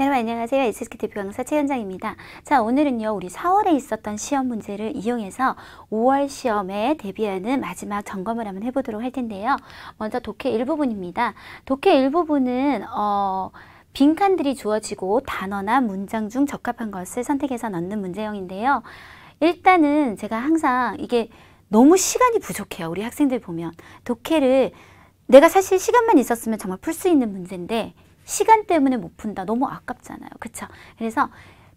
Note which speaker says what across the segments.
Speaker 1: 여러분 안녕하세요. SSK 대표 강사 최현정입니다. 자, 오늘은요 우리 4월에 있었던 시험 문제를 이용해서 5월 시험에 대비하는 마지막 점검을 한번 해보도록 할 텐데요. 먼저 독해 1부분입니다. 독해 1부분은 빈칸들이 주어지고 단어나 문장 중 적합한 것을 선택해서 넣는 문제형인데요. 일단은 제가 항상 이게 너무 시간이 부족해요. 우리 학생들 보면 독해를 내가 사실 시간만 있었으면 정말 풀 수 있는 문제인데 시간 때문에 못 푼다. 너무 아깝잖아요. 그쵸? 그래서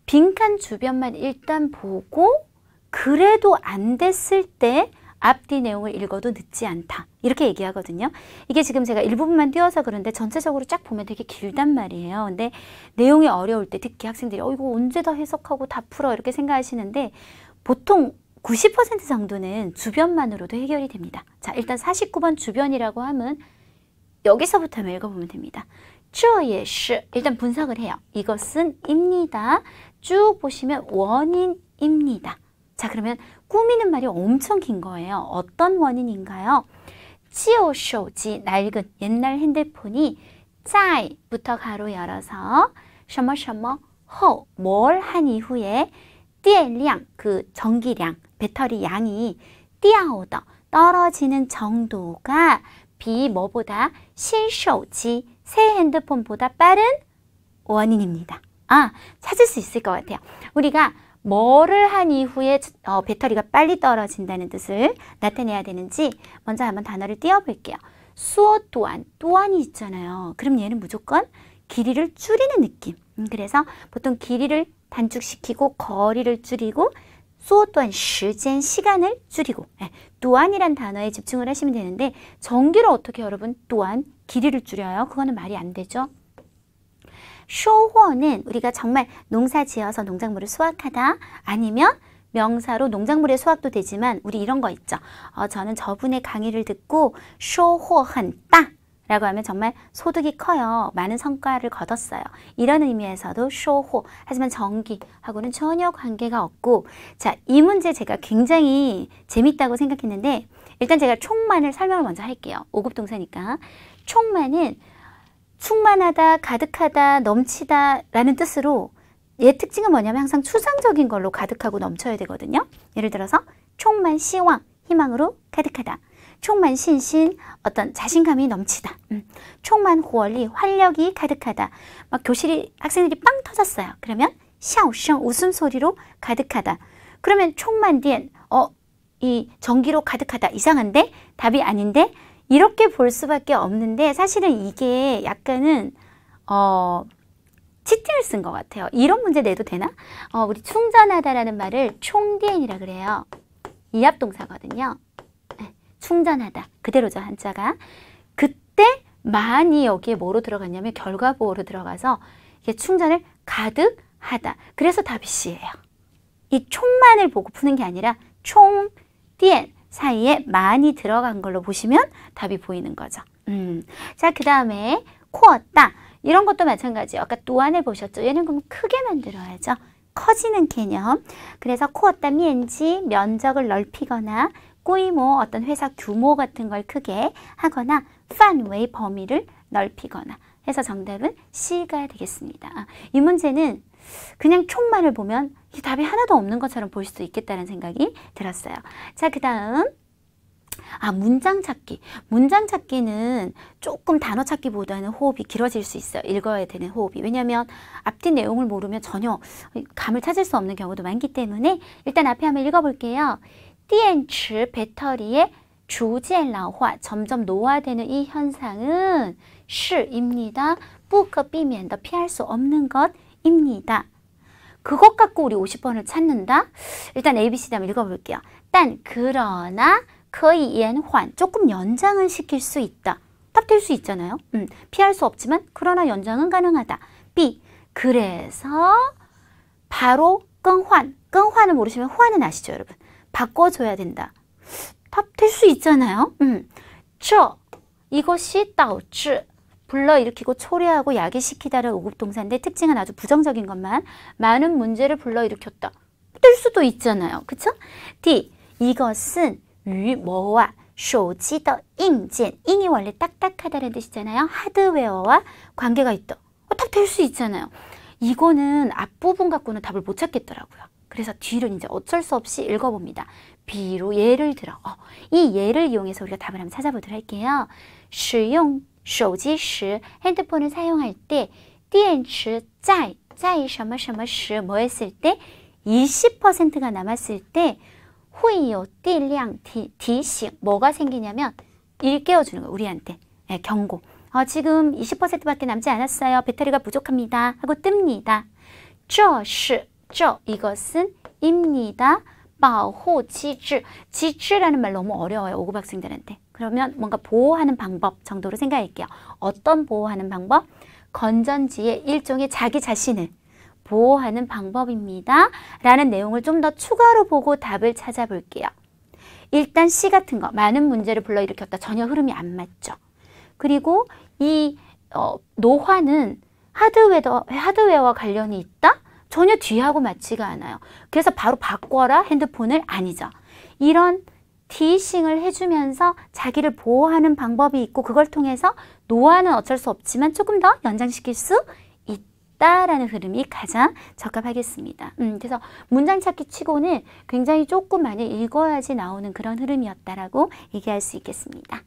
Speaker 1: 빈칸 주변만 일단 보고 그래도 안 됐을 때 앞뒤 내용을 읽어도 늦지 않다. 이렇게 얘기하거든요. 이게 지금 제가 일부분만 띄워서 그런데 전체적으로 쫙 보면 되게 길단 말이에요. 근데 내용이 어려울 때 특히 학생들이 이거 언제 다 해석하고 다 풀어 이렇게 생각하시는데 보통 90% 정도는 주변만으로도 해결이 됩니다. 자, 일단 49번 주변이라고 하면 여기서부터 한번 읽어보면 됩니다. 这也是 일단 분석을 해요. 이것은 입니다. 쭉 보시면 원인입니다. 자, 그러면 꾸미는 말이 엄청 긴 거예요. 어떤 원인인가요? 旧手机 낡은 옛날 핸드폰이 在부터 가로 열어서 什么什么后 뭘 한 이후에 电量 그 전기량 배터리 양이 掉的 떨어지는 정도가 비 뭐보다 新手机 새 핸드폰보다 빠른 원인입니다. 아, 찾을 수 있을 것 같아요. 우리가 뭐를 한 이후에 배터리가 빨리 떨어진다는 뜻을 나타내야 되는지 먼저 한번 단어를 띄워볼게요. 수어 또한, 또한이 있잖아요. 그럼 얘는 무조건 길이를 줄이는 느낌. 그래서 보통 길이를 단축시키고 거리를 줄이고 수어 또한 시간을 줄이고 또한이란 단어에 집중을 하시면 되는데 전기를 어떻게 여러분 또한 길이를 줄여요? 그거는 말이 안 되죠. 쇼호는 우리가 정말 농사 지어서 농작물을 수확하다 아니면 명사로 농작물의 수확도 되지만 우리 이런 거 있죠. 저는 저분의 강의를 듣고 쇼호한다 라고 하면 정말 소득이 커요. 많은 성과를 거뒀어요. 이런 의미에서도 쇼호. 하지만 전기하고는 전혀 관계가 없고 자, 이 문제 제가 굉장히 재밌다고 생각했는데 일단 제가 총만을 설명을 먼저 할게요. 5급 동사니까. 총만은 충만하다, 가득하다, 넘치다 라는 뜻으로 얘 특징은 뭐냐면 항상 추상적인 걸로 가득하고 넘쳐야 되거든요. 예를 들어서 총만 시황, 희망으로 가득하다. 총만 신신, 어떤 자신감이 넘치다. 총만 호얼리, 활력이 가득하다. 막 교실이 학생들이 빵 터졌어요. 그러면 샤오셩, 웃음소리로 가득하다. 그러면 총만 디엔, 이 전기로 가득하다. 이상한데? 답이 아닌데? 이렇게 볼 수밖에 없는데 사실은 이게 약간은 치팅을 쓴 것 같아요. 이런 문제 내도 되나? 우리 충전하다라는 말을 총디엔이라 그래요. 이합동사거든요. 충전하다. 그대로죠, 한자가. 그때 많이 여기에 뭐로 들어갔냐면 결과보호로 들어가서 이게 충전을 가득 하다. 그래서 답이 C예요. 이 총만을 보고 푸는 게 아니라 총, 띠엔 사이에 많이 들어간 걸로 보시면 답이 보이는 거죠. 자, 그 다음에 코었다. 이런 것도 마찬가지예요. 아까 또한을 보셨죠? 얘는 그럼 크게 만들어야죠. 커지는 개념. 그래서 코었다 미엔지 면적을 넓히거나 꾸이모 어떤 회사 규모 같은 걸 크게 하거나 판웨이 범위를 넓히거나 해서 정답은 C가 되겠습니다. 이 문제는 그냥 총만을 보면 이 답이 하나도 없는 것처럼 볼 수 있겠다는 생각이 들었어요. 자, 그 다음 문장 찾기. 문장 찾기는 조금 단어 찾기보다는 호흡이 길어질 수 있어요. 읽어야 되는 호흡이. 왜냐하면 앞뒤 내용을 모르면 전혀 감을 찾을 수 없는 경우도 많기 때문에 일단 앞에 한번 읽어볼게요. 电池 배터리의 逐渐老化 점점 노화되는 이 현상은 是입니다. 不可避免的 피할 수 없는 것입니다. 그것 갖고 우리 50번을 찾는다? 일단 ABCD 한번 읽어볼게요. 단 그러나 可以延缓 조금 연장은 시킬 수 있다. 답 될 수 있잖아요. 피할 수 없지만 그러나 연장은 가능하다. B 그래서 바로 끙환. 끙환을 모르시면 환은 아시죠, 여러분? 바꿔줘야 된다. 답 될 수 있잖아요. 这 이것이 导致 불러일으키고 초래하고 야기시키다를 5급 동사인데 특징은 아주 부정적인 것만 많은 문제를 불러일으켰다. 될 수도 있잖아요. 그쵸? D 이것은 与 뭐와 手机的硬件 잉이 원래 딱딱하다는 뜻이잖아요. 하드웨어와 관계가 있다. 답 될 수 있잖아요. 이거는 앞부분 갖고는 답을 못 찾겠더라고요. 그래서 뒤를 이제 어쩔 수 없이 읽어봅니다. 비로 예를 들어 이 예를 이용해서 우리가 답을 한번 찾아보도록 할게요. 使用手机时 핸드폰을 사용할 때 电池在什么什么时 뭐 했을 때 20%가 남았을 때 会有电量提醒 뭐가 생기냐면 일깨워주는 거예요. 우리한테 경고. 지금 20%밖에 남지 않았어요. 배터리가 부족합니다. 하고 뜹니다. 这是 이것은 입니다. 保护机制. 지주라는 말 너무 어려워요. 5급 학생들한테. 그러면 뭔가 보호하는 방법 정도로 생각할게요. 어떤 보호하는 방법? 건전지의 일종의 자기 자신을 보호하는 방법입니다. 라는 내용을 좀 더 추가로 보고 답을 찾아볼게요. 일단 C 같은 거 많은 문제를 불러일으켰다. 전혀 흐름이 안 맞죠. 그리고 이 노화는 하드웨어와 관련이 있다? 전혀 뒤하고 맞지가 않아요. 그래서 바로 바꿔라 핸드폰을 아니죠. 이런 디싱을 해주면서 자기를 보호하는 방법이 있고 그걸 통해서 노화는 어쩔 수 없지만 조금 더 연장시킬 수 있다라는 흐름이 가장 적합하겠습니다. 그래서 문장 찾기 치고는 굉장히 조금 많이 읽어야지 나오는 그런 흐름이었다라고 얘기할 수 있겠습니다.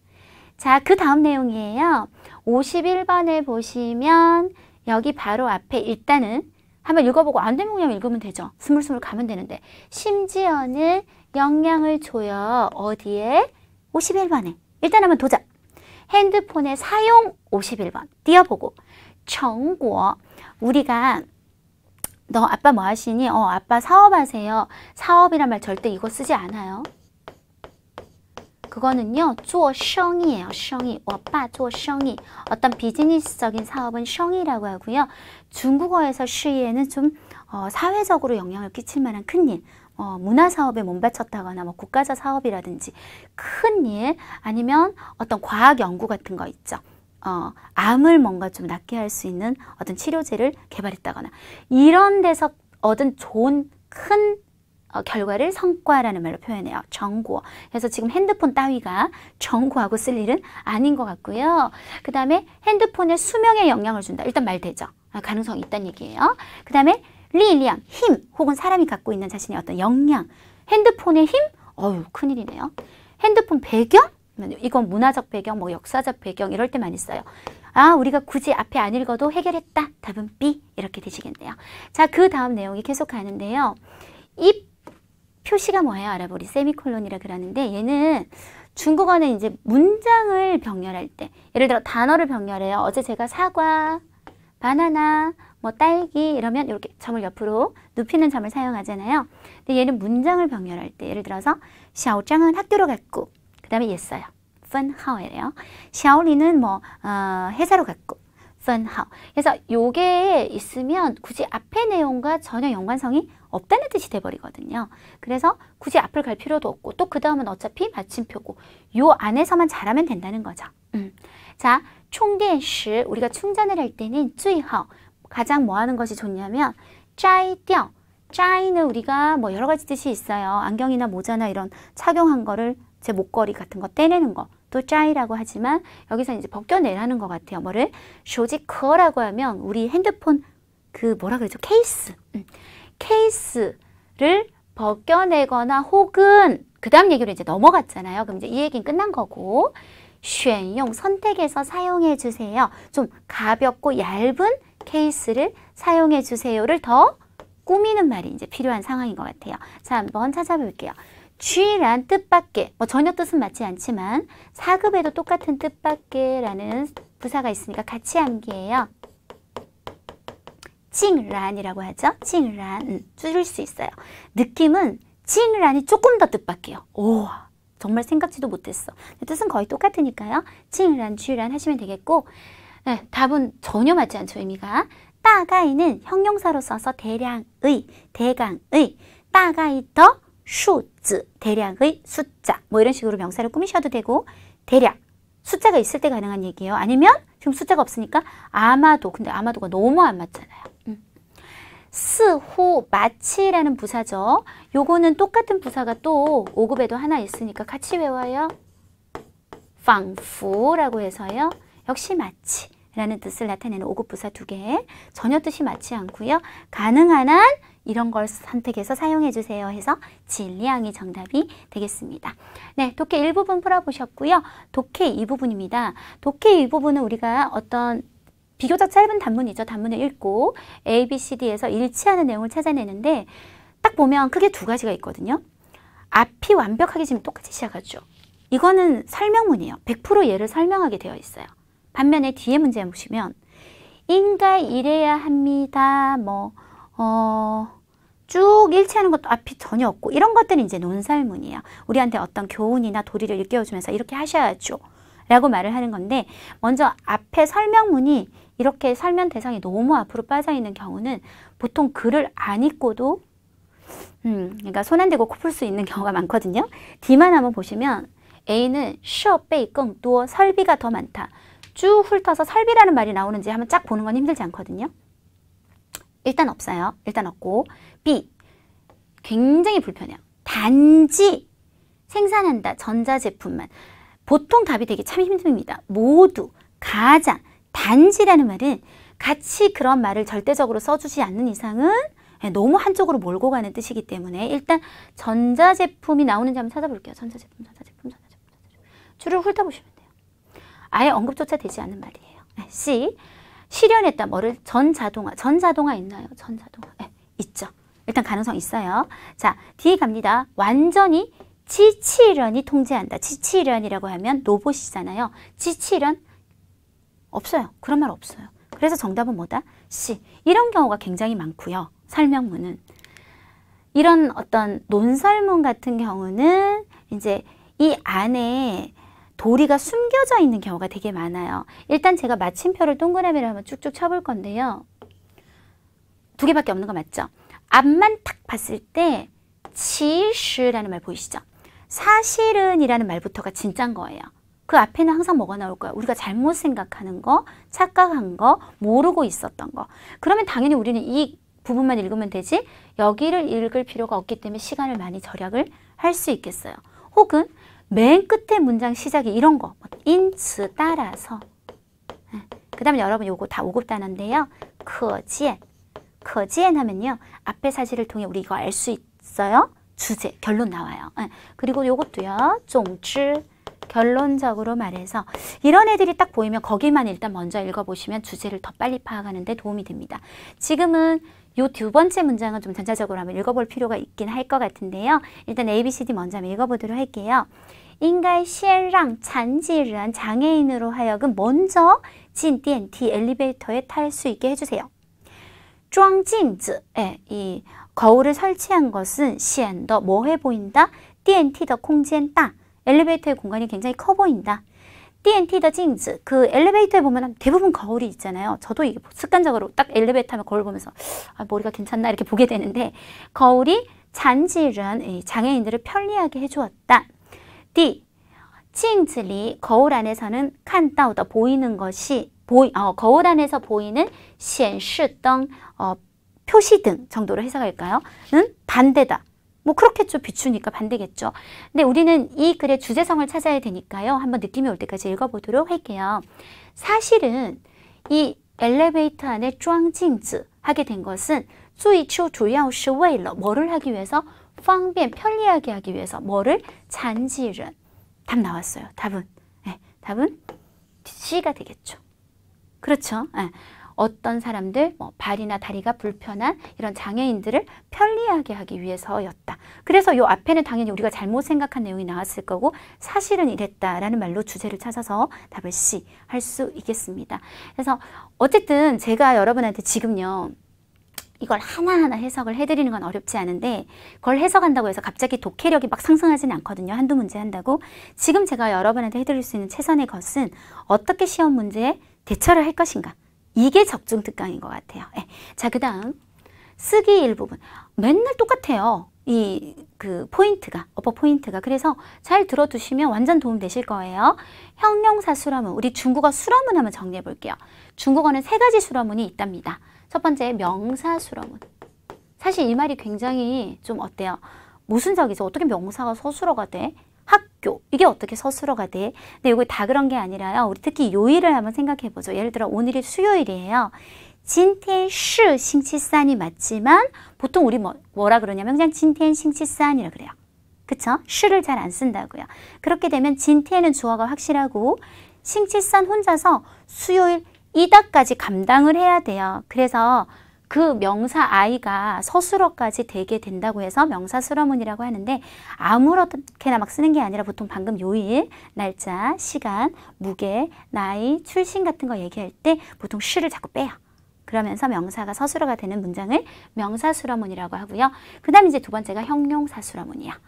Speaker 1: 자, 그 다음 내용이에요. 51번에 보시면 여기 바로 앞에 일단은 한번 읽어보고 안 되면 그냥 읽으면 되죠. 스물스물 가면 되는데 심지어는 영향을 줘요. 어디에? 51번에. 일단 한번 도전. 핸드폰의 사용 51번 띄워보고 成果 우리가 너 아빠 뭐 하시니? 아빠 사업하세요. 사업이란 말 절대 이거 쓰지 않아요. 그거는요, 做生意예요. 生意. 我爸做生意. 어떤 비즈니스적인 사업은 生意라고 하고요. 중국어에서 시에는 좀 사회적으로 영향을 끼칠 만한 큰일, 문화사업에 몸바쳤다거나 뭐 국가적 사업이라든지 큰일, 아니면 어떤 과학 연구 같은 거 있죠. 암을 뭔가 좀 낫게 할 수 있는 어떤 치료제를 개발했다거나 이런 데서 얻은 좋은 큰 결과를 성과라는 말로 표현해요. 정고. 그래서 지금 핸드폰 따위가 정고하고 쓸 일은 아닌 것 같고요. 그 다음에 핸드폰의 수명에 영향을 준다. 일단 말 되죠. 가능성이 있다는 얘기예요. 그 다음에 리량, 힘 혹은 사람이 갖고 있는 자신의 어떤 역량. 핸드폰의 힘? 큰일이네요. 핸드폰 배경? 이건 문화적 배경, 뭐 역사적 배경 이럴 때 많이 써요. 우리가 굳이 앞에 안 읽어도 해결했다. 답은 B 이렇게 되시겠네요. 자, 그 다음 내용이 계속 가는데요. 이 표시가 뭐예요? 알아보리 세미콜론이라 그러는데 얘는 중국어는 이제 문장을 병렬할 때 예를 들어 단어를 병렬해요. 어제 제가 사과, 바나나, 뭐 딸기 이러면 이렇게 점을 옆으로 눕히는 점을 사용하잖아요. 근데 얘는 문장을 병렬할 때 예를 들어서 샤오짱은 학교로 갔고 그 다음에 얘 써요. 펀하오예요. 샤오리는 뭐 회사로 갔고 펀하오. 그래서 요게 있으면 굳이 앞의 내용과 전혀 연관성이 없다는 뜻이 돼버리거든요. 그래서 굳이 앞을 갈 필요도 없고 또 그 다음은 어차피 마침표고 요 안에서만 잘하면 된다는 거죠. 자, 충전时 우리가 충전을 할 때는 最好 가장 뭐 하는 것이 좋냐면 摘掉 摘는 우리가 뭐 여러 가지 뜻이 있어요. 안경이나 모자나 이런 착용한 거를 제 목걸이 같은 거 떼내는 거 또 짜이라고 하지만 여기서 이제 벗겨내라는 것 같아요. 뭐를? 쇼지커라고 하면 우리 핸드폰 그 뭐라 그러죠? 케이스. 케이스를 벗겨내거나 혹은 그 다음 얘기로 이제 넘어갔잖아요. 그럼 이제 이 얘기는 끝난 거고 选用 선택해서 사용해 주세요. 좀 가볍고 얇은 케이스를 사용해 주세요를 더 꾸미는 말이 이제 필요한 상황인 것 같아요. 자, 한번 찾아볼게요. 쥐란 뜻밖의, 뭐 전혀 뜻은 맞지 않지만 4급에도 똑같은 뜻밖의라는 부사가 있으니까 같이 암기해요. 찡란이라고 하죠. 찡란. 줄일 수 있어요. 느낌은 찡란이 조금 더 뜻밖이에요. 오, 정말 생각지도 못했어. 뜻은 거의 똑같으니까요. 찡란, 쥐란 하시면 되겠고 네, 답은 전혀 맞지 않죠. 의미가. 따가이는 형용사로 써서 대량의, 대강의, 따가이 더 수字, 대략의 숫자 뭐 이런 식으로 명사를 꾸미셔도 되고 대략, 숫자가 있을 때 가능한 얘기예요. 아니면 지금 숫자가 없으니까 아마도, 근데 아마도가 너무 안 맞잖아요. 스후, 마치라는 부사죠. 요거는 똑같은 부사가 또 5급에도 하나 있으니까 같이 외워요. 방푸라고 해서요. 역시 마치. 라는 뜻을 나타내는 5급 부사 2개. 전혀 뜻이 맞지 않고요. 가능한 한 이런 걸 선택해서 사용해 주세요 해서 질량이 정답이 되겠습니다. 네, 독해 1부분 풀어보셨고요. 독해 2부분입니다. 독해 2부분은 우리가 어떤 비교적 짧은 단문이죠. 단문을 읽고 A, B, C, D에서 일치하는 내용을 찾아내는데 딱 보면 크게 두 가지가 있거든요. 앞이 완벽하게 지금 똑같이 시작하죠. 이거는 설명문이에요. 100% 얘를 설명하게 되어 있어요. 반면에 뒤에 문제 보시면 인가 이래야 합니다. 쭉 일치하는 것도 앞이 전혀 없고 이런 것들은 이제 논설문이에요. 우리한테 어떤 교훈이나 도리를 일깨워주면서 이렇게 하셔야죠 라고 말을 하는 건데 먼저 앞에 설명문이 이렇게 설명 대상이 너무 앞으로 빠져있는 경우는 보통 글을 안 읽고도 그러니까 손 안 대고 코 풀 수 있는 경우가 많거든요. D만 한번 보시면 A는 设备更多 설비가 더 많다. 쭉 훑어서 설비라는 말이 나오는지 한번 쫙 보는 건 힘들지 않거든요. 일단 없어요. 일단 없고 B 굉장히 불편해요. 단지 생산한다. 전자제품만. 보통 답이 되기 참 힘듭니다. 모두, 가장, 단지라는 말은 같이 그런 말을 절대적으로 써주지 않는 이상은 너무 한쪽으로 몰고 가는 뜻이기 때문에 일단 전자제품이 나오는지 한번 찾아볼게요. 전자제품. 줄을 훑어보시면 돼요. 아예 언급조차 되지 않는 말이에요. C. 실현했다. 뭐를? 전자동화 있나요? 전자동화. 네, 있죠. 일단 가능성 있어요. 자, D 갑니다. 완전히 지치련이 통제한다. 지치련이라고 하면 로봇이잖아요. 지치련? 없어요. 그런 말 없어요. 그래서 정답은 뭐다? C. 이런 경우가 굉장히 많고요. 설명문은. 이런 어떤 논설문 같은 경우는 이제 이 안에 도리가 숨겨져 있는 경우가 되게 많아요. 일단 제가 마침표를 동그라미를 한번 쭉쭉 쳐볼 건데요. 두 개밖에 없는 거 맞죠? 앞만 탁 봤을 때 치시라는 말 보이시죠? 사실은 이라는 말부터가 진짜인 거예요. 그 앞에는 항상 뭐가 나올 거야? 우리가 잘못 생각하는 거, 착각한 거, 모르고 있었던 거. 그러면 당연히 우리는 이 부분만 읽으면 되지 여기를 읽을 필요가 없기 때문에 시간을 많이 절약을 할 수 있겠어요. 혹은 맨 끝에 문장 시작이 이런 거. 인츠 따라서. 그 다음에 여러분 요거 다 5급 단어인데요. 커지엔. 커지엔 하면요. 앞에 사실을 통해 우리 이거 알 수 있어요. 주제, 결론 나와요. 그리고 요것도요. 종지. 결론적으로 말해서 이런 애들이 딱 보이면 거기만 일단 먼저 읽어보시면 주제를 더 빨리 파악하는 데 도움이 됩니다. 지금은 요 두 번째 문장은 좀 전체적으로 한번 읽어볼 필요가 있긴 할 것 같은데요. 일단 A, B, C, D 먼저 한번 읽어보도록 할게요. 应该先让残疾人 장애인으로 하여금 먼저 진 DNT 엘리베이터에 탈 수 있게 해주세요. 装镜子 이 거울을 설치한 것은 显得 뭐해 보인다? DNT 더空间大 엘리베이터의 공간이 굉장히 커 보인다. DNT 더镜子 그 엘리베이터에 보면 대부분 거울이 있잖아요. 저도 이게 습관적으로 딱 엘리베이터 하면 거울 보면서 머리가 괜찮나 이렇게 보게 되는데 거울이 잔지른 장애인들을 편리하게 해주었다. D. 镜子里 거울 안에서는 看到的 보이는 것이 거울 안에서 보이는 显示灯 표시등 정도로 해석할까요? 는 반대다. 뭐 그렇겠죠. 비추니까 반대겠죠. 근데 우리는 이 글의 주제성을 찾아야 되니까요. 한번 느낌이 올 때까지 읽어보도록 할게요. 사실은 이 엘리베이터 안에 装镜子 하게 된 것은 最初主要是为了 뭐를 하기 위해서? 方便 편리하게 하기 위해서 뭐를? 残疾人 답 나왔어요. 답은 답은 C가 되겠죠. 그렇죠. 어떤 사람들 발이나 다리가 불편한 이런 장애인들을 편리하게 하기 위해서였다. 그래서 이 앞에는 당연히 우리가 잘못 생각한 내용이 나왔을 거고 사실은 이랬다라는 말로 주제를 찾아서 답을 C 할 수 있겠습니다. 그래서 어쨌든 제가 여러분한테 지금요. 이걸 하나하나 해석을 해드리는 건 어렵지 않은데 그걸 해석한다고 해서 갑자기 독해력이 막 상승하지는 않거든요. 한두 문제 한다고. 지금 제가 여러분한테 해드릴 수 있는 최선의 것은 어떻게 시험 문제에 대처를 할 것인가. 이게 적중 특강인 것 같아요. 자, 그 다음 쓰기 일부분. 맨날 똑같아요. 그 포인트가, 어퍼 포인트가. 그래서 잘 들어두시면 완전 도움 되실 거예요. 형용사 수러문. 우리 중국어 수러문 한번 정리해 볼게요. 중국어는 3가지 수러문이 있답니다. 첫 번째 명사 수러문. 사실 이 말이 굉장히 좀 어때요? 모순적이죠. 어떻게 명사가 서술어가 돼? 학교 학교. 이게 어떻게 서술어가 돼? 근데 이거 다 그런 게 아니라요. 우리 특히 요일을 한번 생각해 보죠. 예를 들어 오늘이 수요일이에요. 今天是星期三이 맞지만 보통 우리 뭐라 그러냐면 그냥 今天星期三이라 그래요. 그쵸? 시를 잘 안 쓴다고요. 그렇게 되면 今天은 주어가 확실하고 星期三 혼자서 수요일 이다까지 감당을 해야 돼요. 그래서 그 명사 I가 서술어까지 되게 된다고 해서 명사술어문이라고 하는데 아무렇게나 막 쓰는 게 아니라 보통 방금 요일, 날짜, 시간, 무게, 나이, 출신 같은 거 얘기할 때 보통 시를 자꾸 빼요. 그러면서 명사가 서술어가 되는 문장을 명사술어문이라고 하고요. 그 다음에 이제 두 번째가 형용사술어문이야.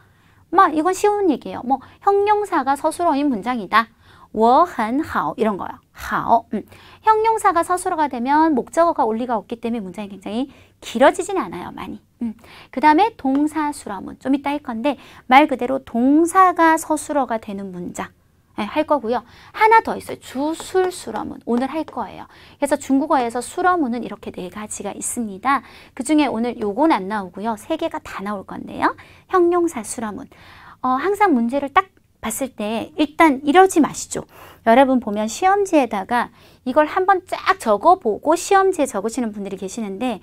Speaker 1: 이건 쉬운 얘기예요. 형용사가 서술어인 문장이다. 我很好 이런 거요. 好. 형용사가 서술어가 되면 목적어가 올 리가 없기 때문에 문장이 굉장히 길어지진 않아요. 많이. 그 다음에 동사술어문. 좀 이따 할 건데 말 그대로 동사가 서술어가 되는 문장. 할 거고요. 하나 더 있어요. 주술술어문. 오늘 할 거예요. 그래서 중국어에서 술어문은 이렇게 4가지가 있습니다. 그 중에 오늘 요건 안 나오고요. 3개가 다 나올 건데요. 형용사 술어문. 항상 문제를 딱 봤을 때 일단 이러지 마시죠. 여러분 보면 시험지에다가 이걸 한번 쫙 적어보고 시험지에 적으시는 분들이 계시는데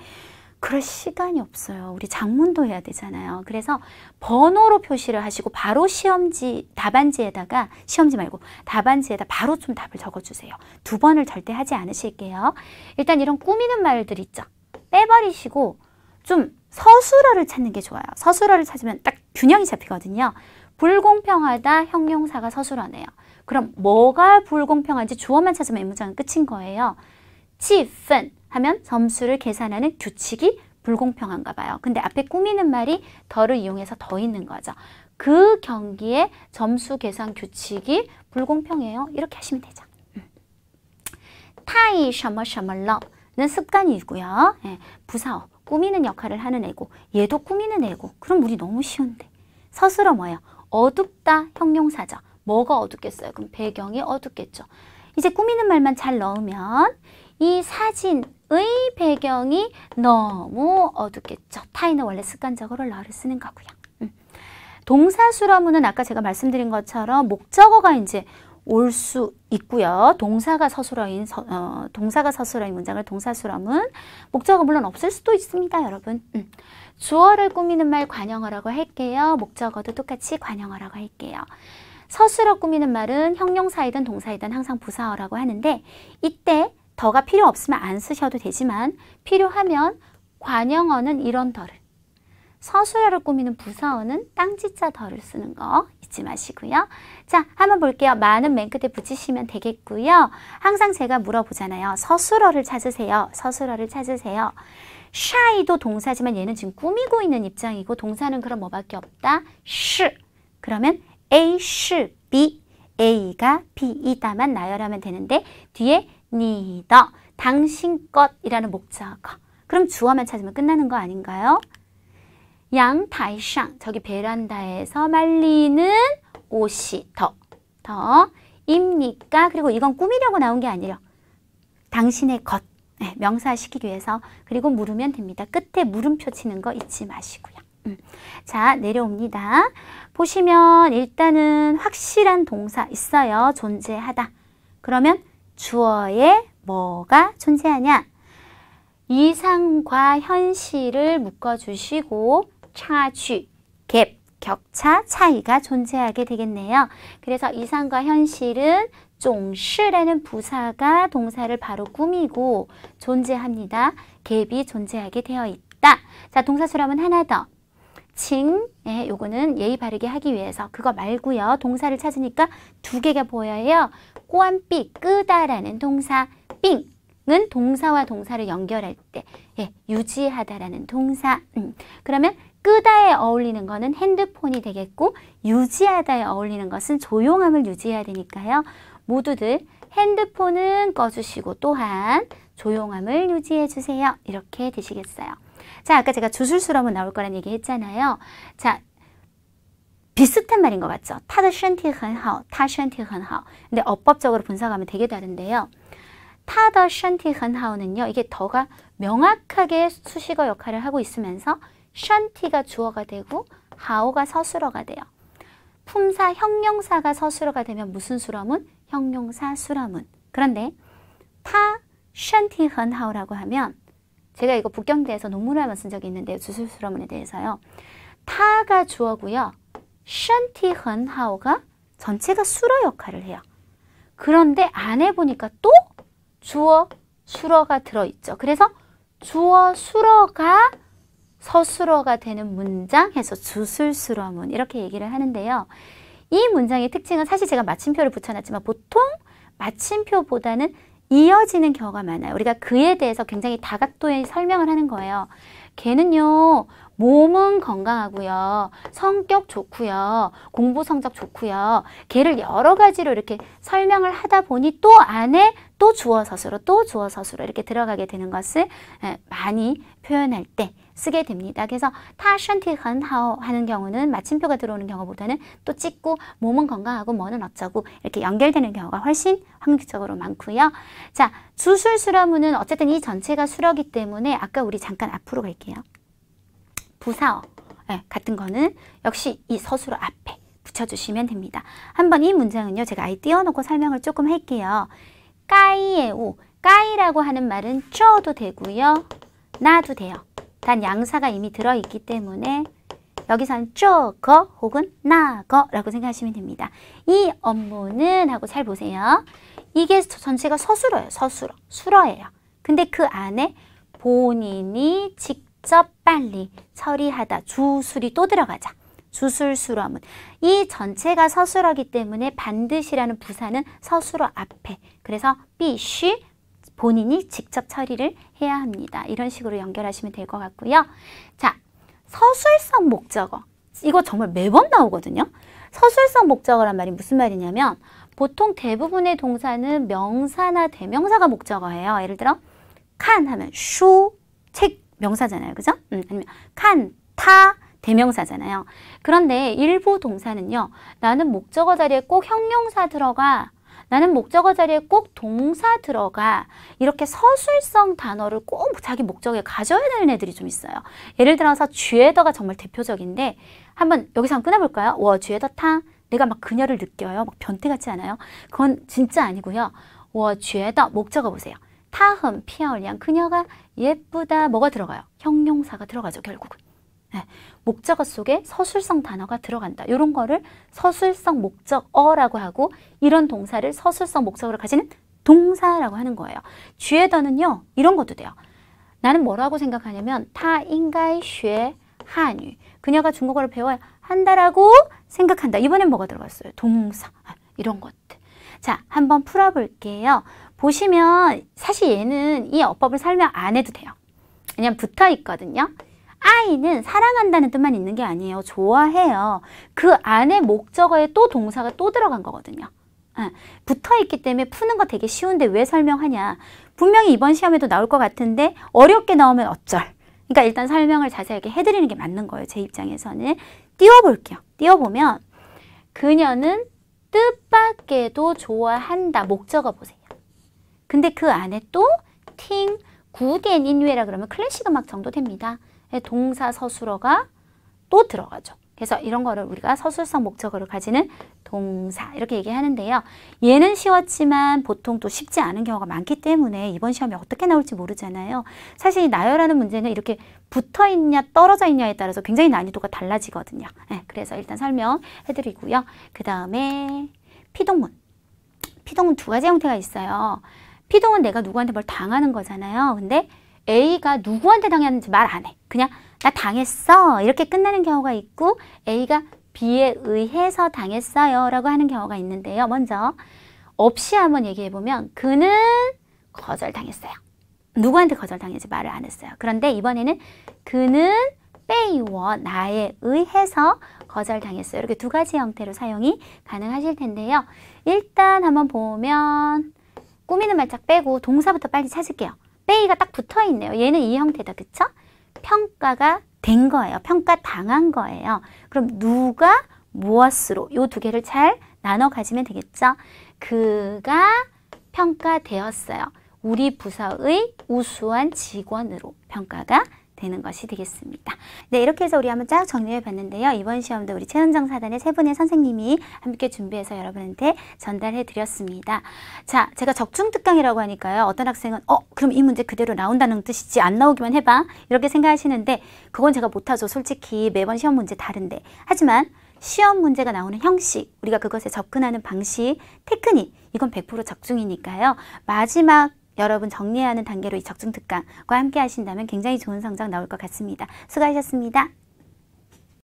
Speaker 1: 그럴 시간이 없어요. 우리 작문도 해야 되잖아요. 그래서 번호로 표시를 하시고 바로 시험지 답안지에다가 시험지 말고 답안지에다 바로 좀 답을 적어주세요. 2번을 절대 하지 않으실게요. 일단 이런 꾸미는 말들 있죠. 빼버리시고 좀 서술어를 찾는 게 좋아요. 서술어를 찾으면 딱 균형이 잡히거든요. 불공평하다 형용사가 서술어네요. 그럼 뭐가 불공평한지 주어만 찾으면 이 문장은 끝인 거예요. 气氛 하면 점수를 계산하는 규칙이 불공평한가 봐요. 근데 앞에 꾸미는 말이 더를 이용해서 더 있는 거죠. 그 경기에 점수 계산 규칙이 불공평해요. 이렇게 하시면 되죠. 太什么什么了는 습관이고요. 부사어, 꾸미는 역할을 하는 애고 얘도 꾸미는 애고 그럼 우리 너무 쉬운데. 서술어 뭐예요? 어둡다 형용사죠. 뭐가 어둡겠어요? 그럼 배경이 어둡겠죠. 이제 꾸미는 말만 잘 넣으면 이 사진의 배경이 너무 어둡겠죠. 타이는 원래 습관적으로 러를 쓰는 거고요. 동사술어문은 아까 제가 말씀드린 것처럼 목적어가 이제 올 수 있고요. 동사가 서술어인 문장을 동사술어문. 목적어 물론 없을 수도 있습니다, 여러분. 주어를 꾸미는 말 관형어라고 할게요. 목적어도 똑같이 관형어라고 할게요. 서술어 꾸미는 말은 형용사이든 동사이든 항상 부사어라고 하는데 이때 더가 필요 없으면 안 쓰셔도 되지만 필요하면 관형어는 이런 더를, 서술어를 꾸미는 부사어는 땅지자 더를 쓰는 거 잊지 마시고요. 자, 한번 볼게요. 많은 맨 끝에 붙이시면 되겠고요. 항상 제가 물어보잖아요. 서술어를 찾으세요. 서술어를 찾으세요. 샤이도 동사지만 얘는 지금 꾸미고 있는 입장이고 동사는 그럼 뭐밖에 없다? 시. 그러면 A, 시, B. A가 B이다만 나열하면 되는데 뒤에 니더, 당신 것이라는 목적어. 그럼 주어만 찾으면 끝나는 거 아닌가요? 양타이상, 저기 베란다에서 말리는 옷이 더입니까? 그리고 이건 꾸미려고 나온 게 아니라 당신의 것. 명사시키기 위해서. 그리고 물으면 됩니다. 끝에 물음표 치는 거 잊지 마시고요. 자, 내려옵니다. 보시면 일단은 확실한 동사 있어요. 존재하다. 그러면 주어에 뭐가 존재하냐? 이상과 현실을 묶어주시고 차취, 갭, 격차, 차이가 존재하게 되겠네요. 그래서 이상과 현실은 总是라는 부사가 동사를 바로 꾸미고 존재합니다. 갭이 존재하게 되어 있다. 자, 동사수라면 하나 더. 칭, 요거는 예의 바르게 하기 위해서 그거 말고요. 동사를 찾으니까 2개가 보여요. 꼬안삐, 끄다라는 동사, 삥은 동사와 동사를 연결할 때 유지하다라는 동사. 그러면 끄다에 어울리는 거는 핸드폰이 되겠고 유지하다에 어울리는 것은 조용함을 유지해야 되니까요. 모두들 핸드폰은 꺼주시고 또한 조용함을 유지해 주세요. 이렇게 되시겠어요. 자, 아까 제가 주술술어문 나올 거란 얘기 했잖아요. 자, 비슷한 말인 것 같죠? 他的身体很好,他身体很好. 근데 어법적으로 분석하면 되게 다른데요. 他的身体很好는요. 이게 더가 명확하게 수식어 역할을 하고 있으면서 身体가 주어가 되고 好가 서술어가 돼요. 품사 형용사가 서술어가 되면 무슨 수러문? 형용사 수러문. 그런데 타 션티 헌하오라고 하면 제가 이거 북경대에서 논문을 한번 쓴 적이 있는데요. 주술 수러문에 대해서요. 타가 주어고요. 션티 헌하오가 전체가 수러 역할을 해요. 그런데 안에 보니까 또 주어 수러가 들어있죠. 그래서 주어 수러가 서술어가 되는 문장 해서 주술수러문 이렇게 얘기를 하는데요. 이 문장의 특징은 사실 제가 마침표를 붙여놨지만 보통 마침표보다는 이어지는 경우가 많아요. 우리가 그에 대해서 굉장히 다각도의 설명을 하는 거예요. 걔는요. 몸은 건강하고요. 성격 좋고요. 공부 성적 좋고요. 걔를 여러 가지로 이렇게 설명을 하다 보니 또 안에 또 주어 서술어 또 주어 서술어 이렇게 들어가게 되는 것을 많이 표현할 때 쓰게 됩니다. 그래서 타 션티 헌하오 하는 경우는 마침표가 들어오는 경우보다는 또 찍고 몸은 건강하고 뭐는 어쩌고 이렇게 연결되는 경우가 훨씬 확률적으로 많고요. 자, 주술수러문은 어쨌든 이 전체가 수러기 때문에 아까 우리 잠깐 앞으로 갈게요. 부사어 같은 거는 역시 이 서술어 앞에 붙여주시면 됩니다. 한번 이 문장은요. 제가 아예 띄워놓고 설명을 조금 할게요. 까이에우 까이라고 하는 말은 쪼도 되고요. 나도 돼요. 단 양사가 이미 들어있기 때문에 여기서는 쪼거 혹은 나거라고 생각하시면 됩니다. 이 업무는 하고 잘 보세요. 이게 전체가 서술어예요. 서술어. 수러예요. 근데 그 안에 본인이 직접 빨리 처리하다. 주술이 또 들어가자. 주술수러문. 이 전체가 서술어기 때문에 반드시라는 부사는 서술어 앞에. 그래서必须 본인이 직접 처리를 해야 합니다. 이런 식으로 연결하시면 될 것 같고요. 자, 서술성 목적어. 이거 정말 매번 나오거든요. 서술성 목적어란 말이 무슨 말이냐면 보통 대부분의 동사는 명사나 대명사가 목적어예요. 예를 들어 칸 하면 슈, 책 명사잖아요. 그죠? 아니면 칸, 타 대명사잖아요. 그런데 일부 동사는요. 나는 목적어 자리에 꼭 형용사 들어가. 나는 목적어 자리에 꼭 동사 들어가. 이렇게 서술성 단어를 꼭 자기 목적에 가져야 되는 애들이 좀 있어요. 예를 들어서 쥐에더가 정말 대표적인데 한번 여기서 한번 끊어볼까요? 워 쥐에더 타. 내가 막 그녀를 느껴요. 막 변태 같지 않아요? 그건 진짜 아니고요. 워 쥐에더 목적어 보세요. 타흠 피어리양 그녀가 예쁘다. 뭐가 들어가요? 형용사가 들어가죠. 결국은. 네. 목적어 속에 서술성 단어가 들어간다. 이런 거를 서술성 목적어라고 하고 이런 동사를 서술성 목적어로 가지는 동사라고 하는 거예요. 쥐에더는요. 이런 것도 돼요. 나는 뭐라고 생각하냐면 타 인가이 쉐 한유. 그녀가 중국어를 배워야 한다라고 생각한다. 이번엔 뭐가 들어갔어요? 동사. 이런 것들. 자, 한번 풀어볼게요. 보시면 사실 얘는 이 어법을 설명 안 해도 돼요. 그냥 붙어 있거든요. 아이는 사랑한다는 뜻만 있는 게 아니에요. 좋아해요. 그 안에 목적어에 또 동사가 또 들어간 거거든요. 붙어있기 때문에 푸는 거 되게 쉬운데 왜 설명하냐. 분명히 이번 시험에도 나올 것 같은데 어렵게 나오면 어쩔. 그러니까 일단 설명을 자세하게 해드리는 게 맞는 거예요. 제 입장에서는. 띄워볼게요. 띄워보면 그녀는 뜻밖에도 좋아한다. 목적어 보세요. 근데 그 안에 또 팅, 구디엔 인유에라 그러면 클래식 음악 정도 됩니다. 동사 서술어가 또 들어가죠. 그래서 이런 거를 우리가 서술성 목적어를 가지는 동사 이렇게 얘기하는데요. 얘는 쉬웠지만 보통 또 쉽지 않은 경우가 많기 때문에 이번 시험이 어떻게 나올지 모르잖아요. 사실 이 나열하는 문제는 이렇게 붙어있냐 떨어져 있냐에 따라서 굉장히 난이도가 달라지거든요. 그래서 일단 설명해드리고요. 그 다음에 피동문. 피동문 두 가지 형태가 있어요. 피동은 내가 누구한테 뭘 당하는 거잖아요. 근데 A가 누구한테 당했는지 말 안 해. 그냥 나 당했어 이렇게 끝나는 경우가 있고 A가 B에 의해서 당했어요 라고 하는 경우가 있는데요. 먼저 없이 한번 얘기해보면 그는 거절당했어요. 누구한테 거절당했는지 말을 안 했어요. 그런데 이번에는 그는 빼이워 나에 의해서 거절당했어요. 이렇게 두 가지 형태로 사용이 가능하실 텐데요. 일단 한번 보면 꾸미는 말짝 빼고 동사부터 빨리 찾을게요. 빼이가 딱 붙어있네요. 얘는 이 형태다. 그쵸? 평가가 된 거예요. 평가 당한 거예요. 그럼 누가 무엇으로 이 두 개를 잘 나눠 가지면 되겠죠? 그가 평가되었어요. 우리 부서의 우수한 직원으로 평가가 되는 것이 되겠습니다. 네, 이렇게 해서 우리 한번 쫙 정리해 봤는데요. 이번 시험도 우리 최은정 사단의 세 분의 선생님이 함께 준비해서 여러분한테 전달해 드렸습니다. 자, 제가 적중특강이라고 하니까요. 어떤 학생은 그럼 이 문제 그대로 나온다는 뜻이지, 안 나오기만 해봐, 이렇게 생각하시는데 그건 제가 못하죠. 솔직히 매번 시험 문제 다른데. 하지만 시험 문제가 나오는 형식, 우리가 그것에 접근하는 방식, 테크닉, 이건 100% 적중이니까요. 마지막 여러분 정리하는 단계로 이 적중특강과 함께 하신다면 굉장히 좋은 성적 나올 것 같습니다. 수고하셨습니다.